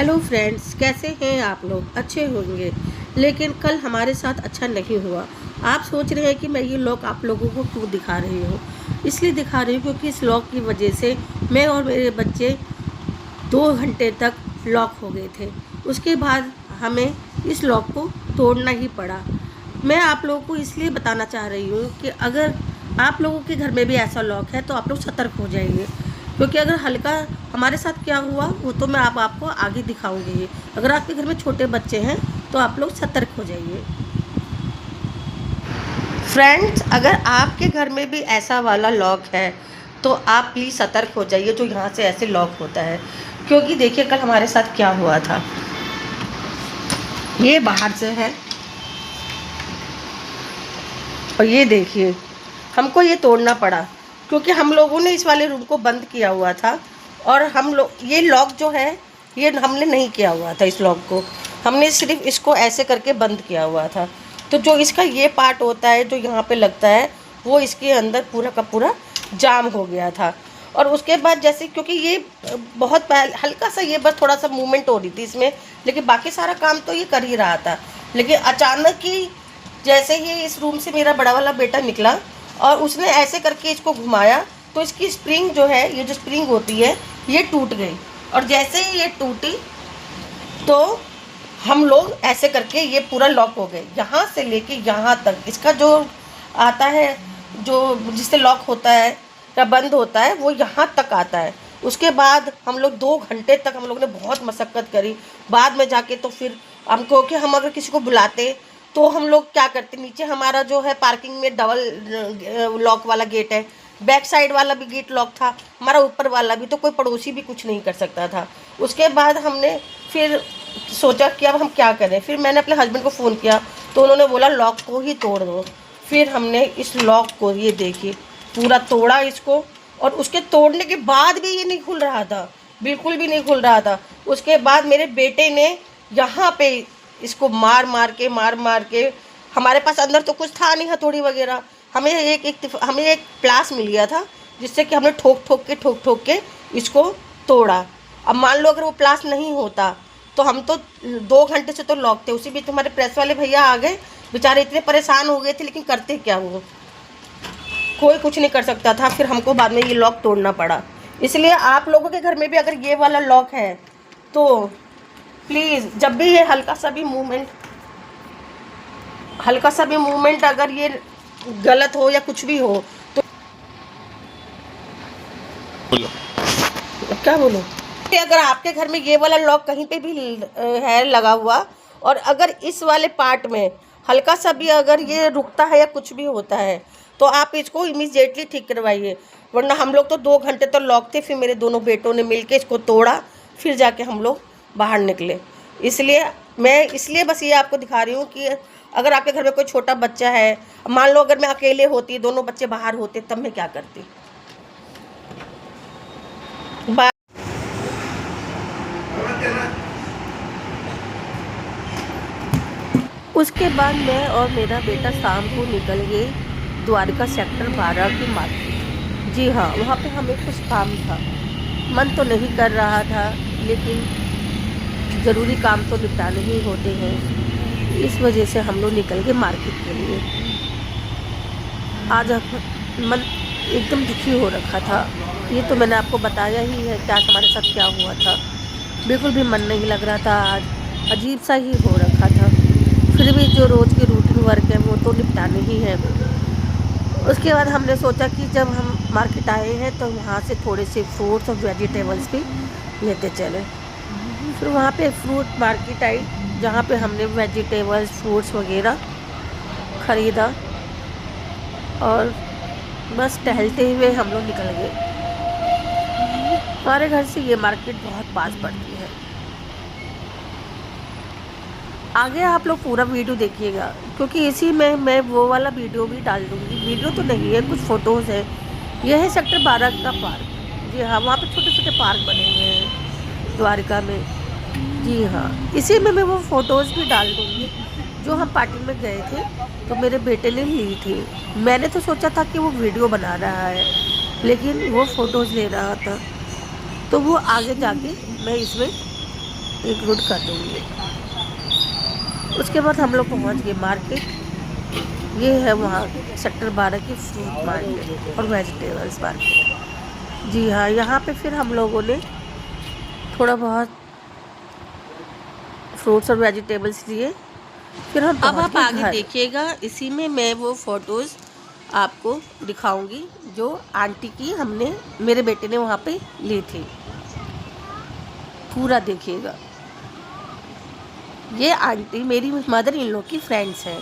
Hello friends, कैसे हैं आप लोग? अच्छे होंगे। लेकिन कल हमारे साथ अच्छा नहीं हुआ। आप सोच रहे हैं कि मैं ये लॉक आप लोगों को क्यों दिखा रही हूँ। इसलिए दिखा रही हूँ क्योंकि इस लॉक की वजह से मैं और मेरे बच्चे 2 घंटे तक लॉक हो गए थे। उसके बाद हमें इस लॉक को तोड़ना ही पड़ा। मैं आप लोगों को इसलिए बताना चाह रही हूँ कि अगर आप लोगों के घर में भी ऐसा लॉक है तो आप लोग सतर्क हो जाइए, क्योंकि अगर हल्का हमारे साथ क्या हुआ वो तो मैं आपको आगे दिखाऊंगी। अगर आपके घर में छोटे बच्चे हैं तो आप लोग सतर्क हो जाइए। फ्रेंड्स, अगर आपके घर में भी ऐसा वाला लॉक है तो आप प्लीज़ सतर्क हो जाइए, जो यहाँ से ऐसे लॉक होता है। क्योंकि देखिए कल हमारे साथ क्या हुआ था। ये बाहर से है और ये देखिए हमको ये तोड़ना पड़ा, क्योंकि हम लोगों ने इस वाले रूम को बंद किया हुआ था। और हम लोग ये लॉक जो है ये हमने नहीं किया हुआ था। इस लॉक को हमने सिर्फ इसको ऐसे करके बंद किया हुआ था। तो जो इसका ये पार्ट होता है जो यहाँ पे लगता है वो इसके अंदर पूरा का पूरा जाम हो गया था। और उसके बाद जैसे क्योंकि ये बहुत पहले हल्का सा ये बस थोड़ा सा मूवमेंट हो रही थी इसमें, लेकिन बाकी सारा काम तो ये कर ही रहा था। लेकिन अचानक ही जैसे ही इस रूम से मेरा बड़ा वाला बेटा निकला और उसने ऐसे करके इसको घुमाया तो इसकी स्प्रिंग जो है, ये जो स्प्रिंग होती है ये टूट गई। और जैसे ही ये टूटी तो हम लोग ऐसे करके ये पूरा लॉक हो गए, यहाँ से लेके यहाँ तक। इसका जो आता है जो जिससे लॉक होता है या बंद होता है वो यहाँ तक आता है। उसके बाद हम लोग 2 घंटे तक हम लोग ने बहुत मशक्क़त करी। बाद में जाके तो फिर हमको कि हम अगर किसी को बुलाते तो हम लोग क्या करते, नीचे हमारा जो है पार्किंग में डबल लॉक वाला गेट है, बैक साइड वाला भी गेट लॉक था, हमारा ऊपर वाला भी, तो कोई पड़ोसी भी कुछ नहीं कर सकता था। उसके बाद हमने फिर सोचा कि अब हम क्या करें। फिर मैंने अपने हस्बैंड को फ़ोन किया तो उन्होंने बोला लॉक को ही तोड़ दो। फिर हमने इस लॉक को ये देखिए पूरा तोड़ा इसको, और उसके तोड़ने के बाद भी ये नहीं खुल रहा था, बिल्कुल भी नहीं खुल रहा था। उसके बाद मेरे बेटे ने यहाँ पे इसको मार मार के, हमारे पास अंदर तो कुछ था नहीं हथौड़ी वगैरह, हमें एक प्लास मिल गया था जिससे कि हमने ठोक के इसको तोड़ा। अब मान लो अगर वो प्लास नहीं होता तो हम तो 2 घंटे से तो लॉक थे। उसी बीच हमारे प्रेस वाले भैया आ गए, बेचारे इतने परेशान हो गए थे, लेकिन करते क्या, वो कोई कुछ नहीं कर सकता था। फिर हमको बाद में ये लॉक तोड़ना पड़ा। इसलिए आप लोगों के घर में भी अगर ये वाला लॉक है तो प्लीज़ जब भी ये हल्का सा भी मूवमेंट अगर ये गलत हो या कुछ भी हो तो बोलो, क्या बोलो। अगर आपके घर में ये वाला लॉक कहीं पे भी है लगा हुआ और अगर इस वाले पार्ट में हल्का सा भी अगर ये रुकता है या कुछ भी होता है तो आप इसको इमीडिएटली ठीक करवाइए, वरना हम लोग तो 2 घंटे तो लॉक थे। फिर मेरे दोनों बेटों ने मिलके इसको तोड़ा, फिर जाके हम लोग बाहर निकले। इसलिए बस ये आपको दिखा रही हूँ कि अगर आपके घर में कोई छोटा बच्चा है, मान लो अगर मैं अकेले होती, दोनों बच्चे बाहर होते, तब मैं क्या करती। उसके बाद मैं और मेरा बेटा शाम को निकल गए द्वारका सेक्टर 12 की मार्केट। जी हाँ, वहाँ पे हमें कुछ काम था। मन तो नहीं कर रहा था, लेकिन ज़रूरी काम तो निपटाने ही होते हैं। इस वजह से हम लोग निकल गए मार्केट के लिए। आज मन एकदम दुखी हो रखा था। ये तो मैंने आपको बताया ही है कि आज हमारे साथ क्या हुआ था। बिल्कुल भी मन नहीं लग रहा था, आज अजीब सा ही हो रखा था। फिर भी जो रोज़ की रूटीन वर्क है वो तो निपटाने ही है। उसके बाद हमने सोचा कि जब हम मार्केट आए हैं तो वहाँ से थोड़े से फ्रूट्स और वेजिटेबल्स भी लेते चले। फिर वहाँ पे फ्रूट मार्केट आई जहाँ पे हमने वेजिटेबल्स फ्रूट्स वगैरह ख़रीदा और बस टहलते हुए हम लोग निकल गए। हमारे घर से ये मार्केट बहुत पास पड़ती है। आगे आप लोग पूरा वीडियो देखिएगा, क्योंकि इसी में मैं वो वाला वीडियो भी डाल दूँगी। वीडियो तो नहीं है, कुछ फ़ोटोज़ है। यह है सेक्टर 12 का पार्क। जी हाँ, वहाँ पे छोटे छोटे पार्क बने हुए हैं द्वारका में। जी हाँ, इसी में मैं वो फ़ोटोज़ भी डाल दूँगी जो हम पार्टी में गए थे तो मेरे बेटे ने ली थी। मैंने तो सोचा था कि वो वीडियो बना रहा है, लेकिन वो फ़ोटोज़ ले रहा था। तो वो आगे जाके मैं इसमें एक गुड कर देंगे। उसके बाद हम लोग पहुंच गए मार्केट। ये है वहाँ सेक्टर 12 की फ्रूट मार्केट और वेजिटेबल्स मार्केट। जी हाँ, यहाँ पे फिर हम लोगों ने थोड़ा बहुत फ्रूट्स और वेजिटेबल्स लिए। फिर हम अब आप आगे देखिएगा, इसी में मैं वो फ़ोटोज़ आपको दिखाऊंगी जो आंटी की हमने मेरे बेटे ने वहाँ पे ली थी। पूरा देखिएगा। ये आंटी मेरी मदर इन लॉ की फ्रेंड्स हैं।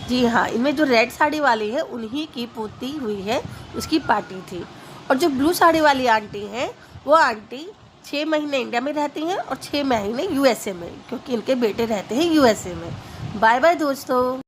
जी हाँ, इनमें जो रेड साड़ी वाली है उन्हीं की पोती हुई है, उसकी पार्टी थी। और जो ब्लू साड़ी वाली आंटी हैं वो आंटी 6 महीने इंडिया में रहती हैं और 6 महीने यूएसए में, क्योंकि इनके बेटे रहते हैं यूएसए में। बाय बाय दोस्तों।